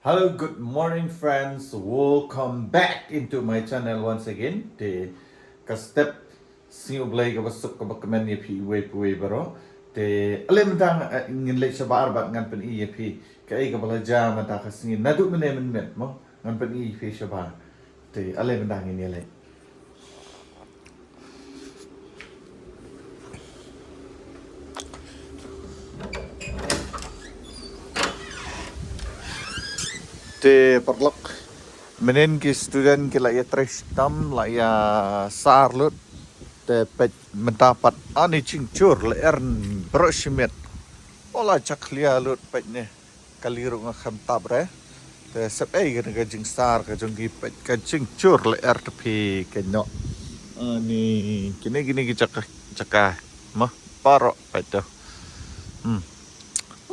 Hello, good morning, friends. Welcome back into my channel once again. Te step singo blay ka basuk ka bakamen ye pi we baro. Te alam tang ingin lek sa bar bat ngan pen ye pi ka ay ka bala jam ta ka singin nadu men mo ngan pen ye pi sa bar. Te alam tang ini lek. Te perlok menen ki student ki la ya tres tam la ya sarlut te pet mendapat ani cingcur le ern broshimet ola chaklia lut pet ne kaliru nga kham tabre te sep ai ga jing star ka jong ki pet ka cingcur le er tepi ke no ani gini ki cakah mah paro pet to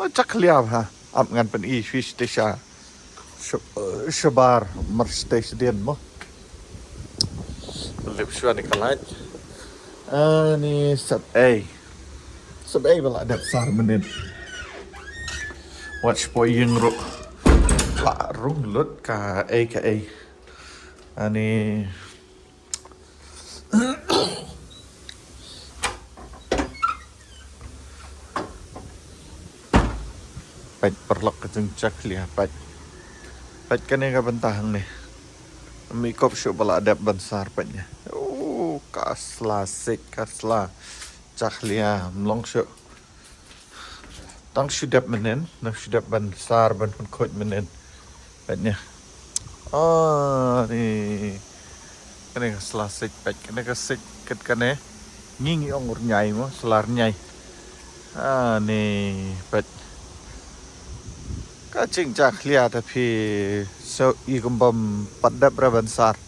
la chaklia ha am ngan pen I fish te sha shabar mar station mo lip shwa ni kalat ani sep ai bala ada sar menit watch boy yung ro la rung lut ka ani pet perlok ka jeng cak lihat pet kene ka bentang nih mikop syu bala ada bansar petnya kasla cak lihat mlong syu tang syudap menen nak syudap bansar ban kot menen petnya ni kene ka slasik pet kene ka sik ket kene ngingi ongur nyai mo selar nyai ni pet kacing cak lihat tapi so I kumbam padap rabansar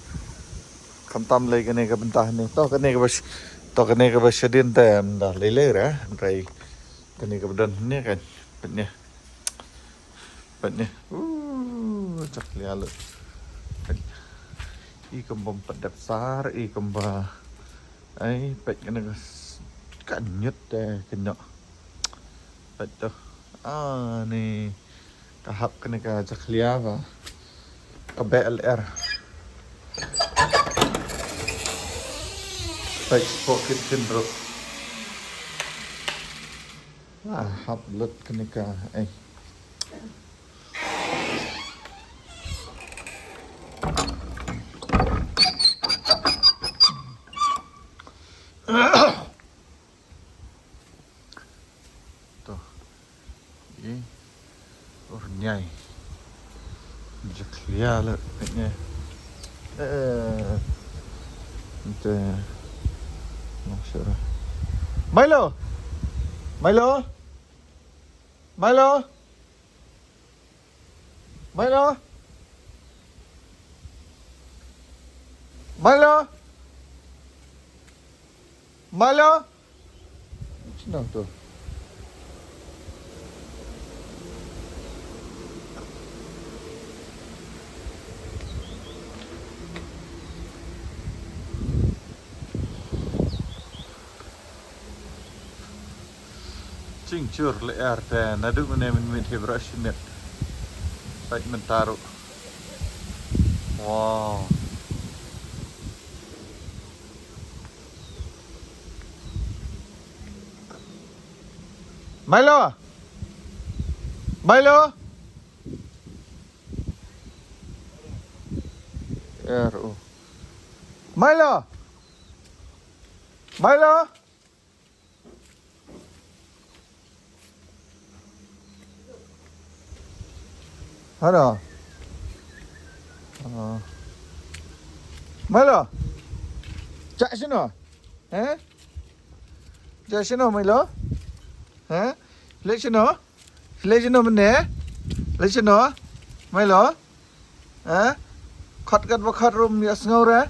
kamtam lagi kene ka bentah ni to kene ka bas din tem dah lele ra rai kene ka bedan ni kan petnya cak lihat lu I kumbam padap sar I kumba ai pet kene ka kanyut kena pet to ni tahap kena ka caklia ba ka BLR baik pocket kendro hap lut kena ka tuh nyai caklia lut kayaknya Ente masyarakat Milo Milo Milo Milo Milo Milo senang tuh cingcur le arte nadu min hebrashinet baik mentaru wow Milo Milo RU Milo Milo Ano? Milo? Cak sino? Cak sino Milo? Lek sino? Lek sino mene? Lek sino? Milo? Khot kat bakhat rum yas ngau ra?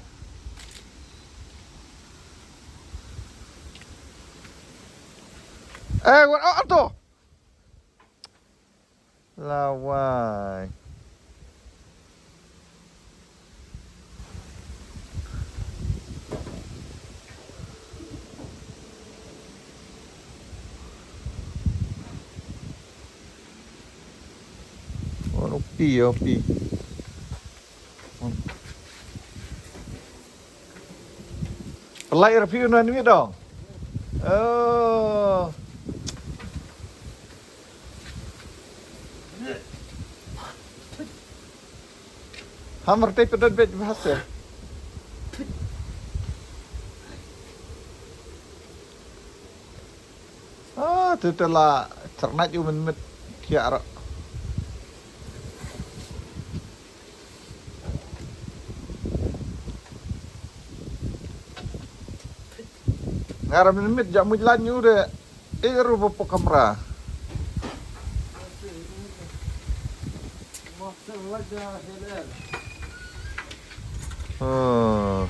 What auto? Lawai Pi. Pelai review ni dong. Oh. Hammer tape dan bed bahasa. Tu telah cernak ju men kiara. Ngaram mit jamu jalan ju de. Rupa po kamera. Oh.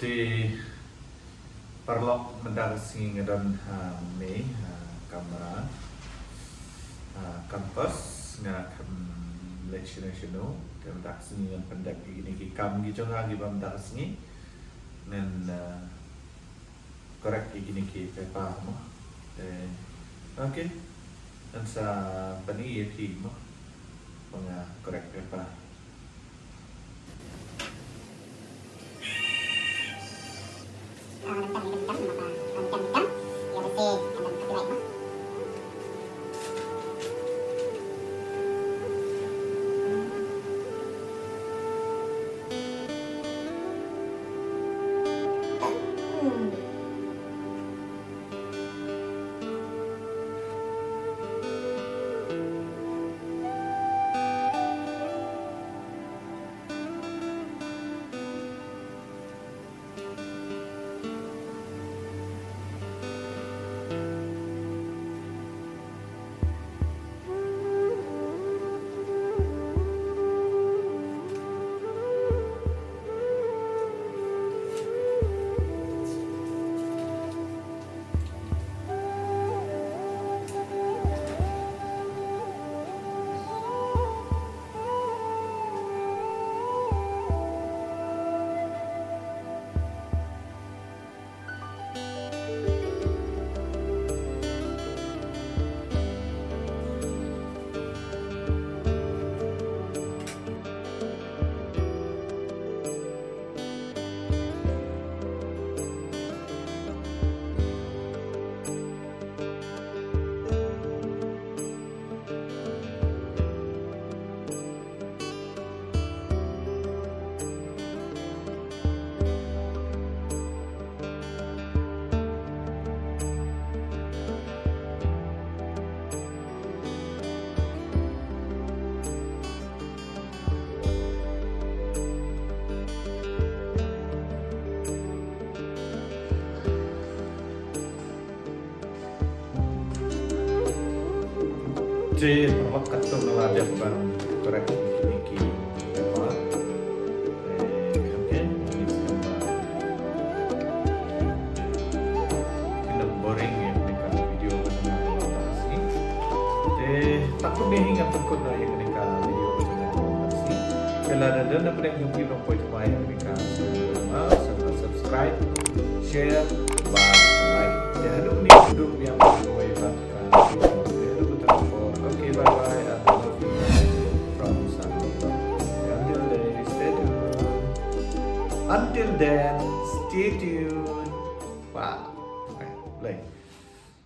Di perlok mendarsi ngedon me kamera kampus ngak lecture dan mendarsi dengan pendak ini kam gitu ngagi mendarsi dan korek ini pepa mo oke dan sa pani yeti mo mga korek pepa. Di perlokat tu nelajar bang korek iki apa? Oke, ini gambar. Kena boring ya mereka video bersama lokasi. Takut dia hingga takut lah yang mereka video bersama lokasi. Kalau ada dan apa yang mungkin nomor itu yang mereka sama subscribe, share, dan like. Jangan lupa hidup yang berkualitas. Okay, bye-bye. I love you from Santo. Until then, stay tuned. Wow. Okay, play.